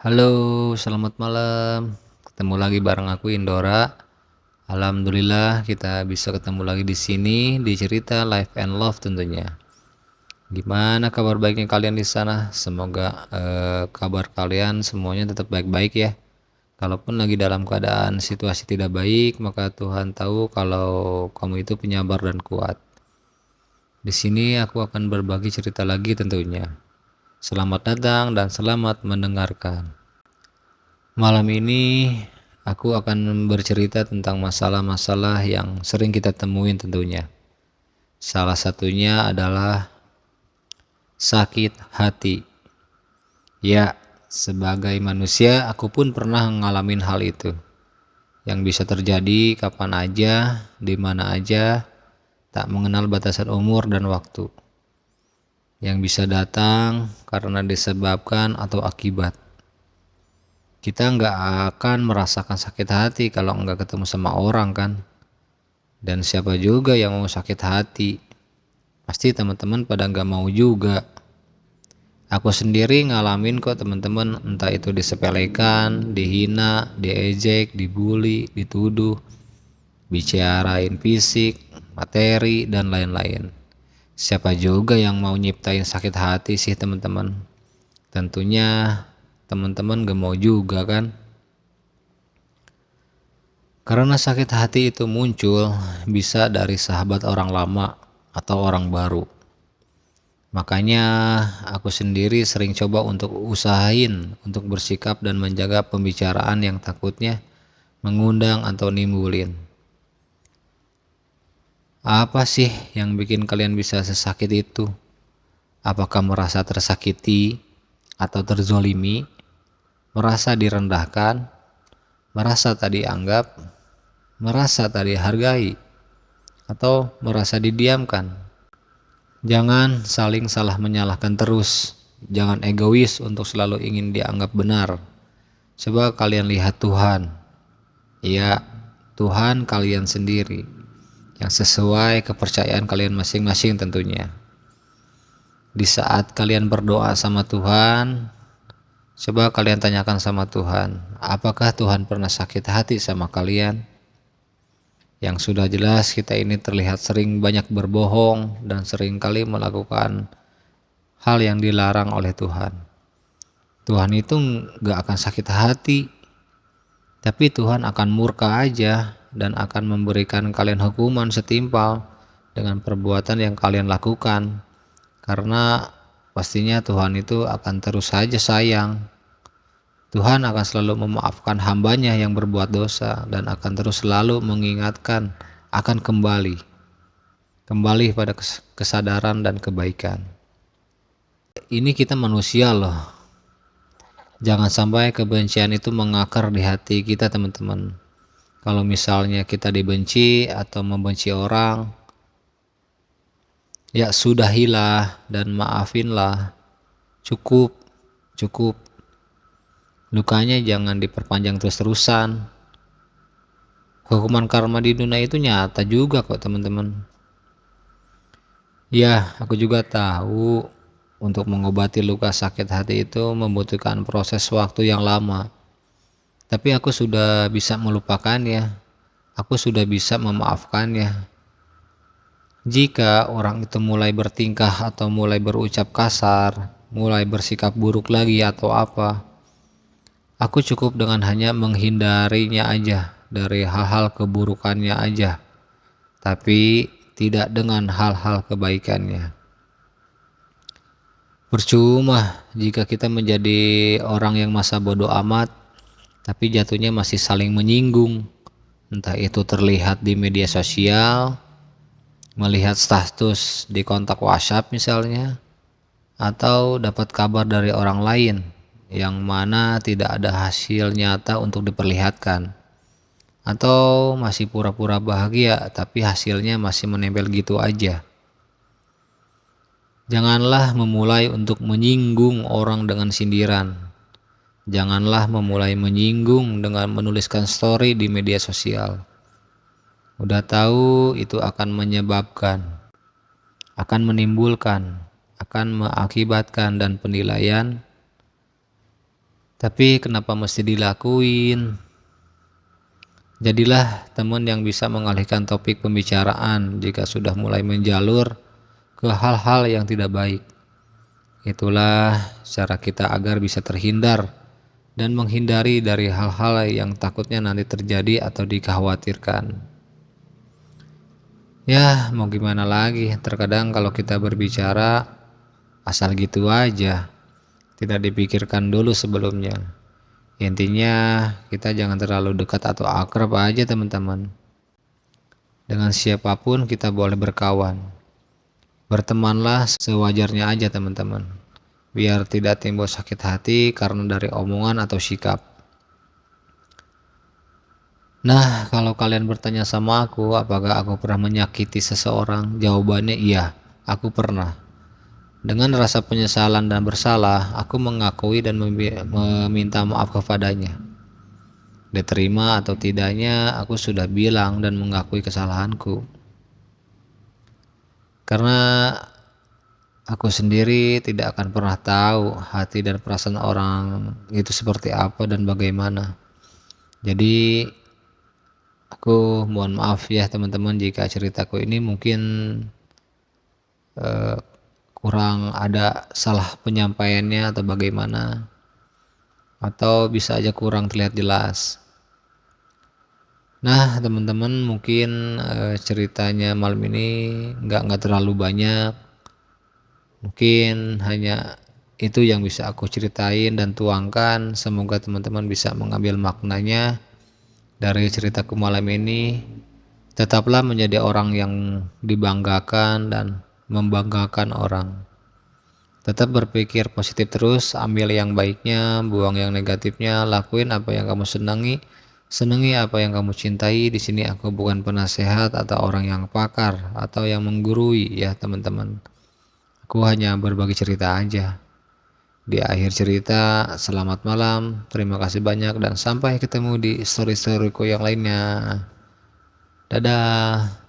Halo, selamat malam. Ketemu lagi bareng aku Indora. Alhamdulillah kita bisa ketemu lagi di sini di cerita Life and Love tentunya. Gimana kabar baiknya kalian di sana? Semoga kabar kalian semuanya tetap baik-baik ya. Kalaupun lagi dalam keadaan situasi tidak baik, maka Tuhan tahu kalau kamu itu penyabar dan kuat. Di sini aku akan berbagi cerita lagi tentunya. Selamat datang dan selamat mendengarkan. Malam ini aku akan bercerita tentang masalah-masalah yang sering kita temuin tentunya. Salah satunya adalah sakit hati. Ya, sebagai manusia aku pun pernah ngalamin hal itu. Yang bisa terjadi kapan aja, di mana aja, tak mengenal batasan umur dan waktu. Yang bisa datang karena disebabkan atau akibat. Kita nggak akan merasakan sakit hati kalau nggak ketemu sama orang kan. Dan siapa juga yang mau sakit hati? Pasti teman-teman pada nggak mau juga. Aku sendiri ngalamin kok teman-teman, entah itu disepelekan, dihina, diejek, dibully, dituduh, bicarain fisik, materi, dan lain-lain. Siapa juga yang mau nyiptain sakit hati sih teman-teman? Tentunya teman-teman gak mau juga kan? Karena sakit hati itu muncul bisa dari sahabat orang lama atau orang baru. Makanya aku sendiri sering coba untuk usahain untuk bersikap dan menjaga pembicaraan yang takutnya mengundang atau nimbulin. Apa sih yang bikin kalian bisa sesakit itu? Apakah merasa tersakiti atau terzolimi, merasa direndahkan, merasa tak dianggap, merasa tak dihargai, atau merasa didiamkan? Jangan saling salah menyalahkan terus. Jangan egois untuk selalu ingin dianggap benar. Coba kalian lihat Tuhan. Ya, Tuhan kalian sendiri. Yang sesuai kepercayaan kalian masing-masing tentunya. Di saat kalian berdoa sama Tuhan, coba kalian tanyakan sama Tuhan, apakah Tuhan pernah sakit hati sama kalian? Yang sudah jelas kita ini terlihat sering banyak berbohong dan sering kali melakukan hal yang dilarang oleh Tuhan. Tuhan itu gak akan sakit hati, tapi Tuhan akan murka aja dan akan memberikan kalian hukuman setimpal dengan perbuatan yang kalian lakukan. Karena pastinya Tuhan itu akan terus saja sayang. Tuhan akan selalu memaafkan hambanya yang berbuat dosa dan akan terus selalu mengingatkan akan kembali pada kesadaran dan kebaikan. Ini kita manusia loh. Jangan sampai kebencian itu mengakar di hati kita teman-teman. Kalau misalnya kita dibenci atau membenci orang, ya sudahilah dan maafinlah. Cukup, cukup. Lukanya jangan diperpanjang terus-terusan. Hukuman karma di dunia itu nyata juga kok teman-teman. Ya, aku juga tahu untuk mengobati luka sakit hati itu membutuhkan proses waktu yang lama. Tapi aku sudah bisa melupakannya. Aku sudah bisa memaafkannya. Jika orang itu mulai bertingkah atau mulai berucap kasar, mulai bersikap buruk lagi atau apa, aku cukup dengan hanya menghindarinya aja dari hal-hal keburukannya aja, tapi tidak dengan hal-hal kebaikannya. Percuma jika kita menjadi orang yang masa bodoh amat, tapi jatuhnya masih saling menyinggung. Entah itu terlihat di media sosial, melihat status di kontak WhatsApp misalnya, atau dapat kabar dari orang lain yang mana tidak ada hasil nyata untuk diperlihatkan, atau masih pura-pura bahagia tapi hasilnya masih menempel gitu aja. Janganlah memulai untuk menyinggung orang dengan sindiran. Janganlah memulai menyinggung dengan menuliskan story di media sosial. Udah tahu itu akan menyebabkan, akan menimbulkan, akan mengakibatkan dan penilaian Tapi kenapa mesti dilakuin? Jadilah teman yang bisa mengalihkan topik pembicaraan jika sudah mulai menjalur ke hal-hal yang tidak baik. Itulah cara kita agar bisa terhindar dan menghindari dari hal-hal yang takutnya nanti terjadi atau dikhawatirkan. Ya, mau gimana lagi, terkadang kalau kita berbicara asal gitu aja, tidak dipikirkan dulu sebelumnya. Intinya kita jangan terlalu dekat atau akrab aja teman-teman. Dengan siapapun kita boleh berkawan. Bertemanlah sewajarnya aja teman-teman. Biar tidak timbul sakit hati karena dari omongan atau sikap. Nah, kalau kalian bertanya sama aku, apakah aku pernah menyakiti seseorang? Jawabannya iya, aku pernah. Dengan rasa penyesalan dan bersalah, aku mengakui dan meminta maaf kepadanya. Diterima atau tidaknya, aku sudah bilang dan mengakui kesalahanku. Karena aku sendiri tidak akan pernah tahu hati dan perasaan orang itu seperti apa dan bagaimana. Jadi, aku mohon maaf ya teman-teman jika ceritaku ini mungkin eh, kurang ada salah penyampaiannya atau bagaimana, atau bisa aja kurang terlihat jelas. Nah teman-teman mungkin ceritanya malam ini nggak terlalu banyak, mungkin hanya itu yang bisa aku ceritain dan tuangkan. Semoga teman-teman bisa mengambil maknanya dari ceritaku malam ini. Tetaplah menjadi orang yang dibanggakan dan membanggakan orang. Tetap berpikir positif terus, ambil yang baiknya, buang yang negatifnya, lakuin apa yang kamu senangi apa yang kamu cintai. Di sini aku bukan penasehat atau orang yang pakar atau yang menggurui ya teman-teman. Aku hanya berbagi cerita aja. Di akhir cerita, selamat malam, terima kasih banyak dan sampai ketemu di story-storyku yang lainnya. Dadah.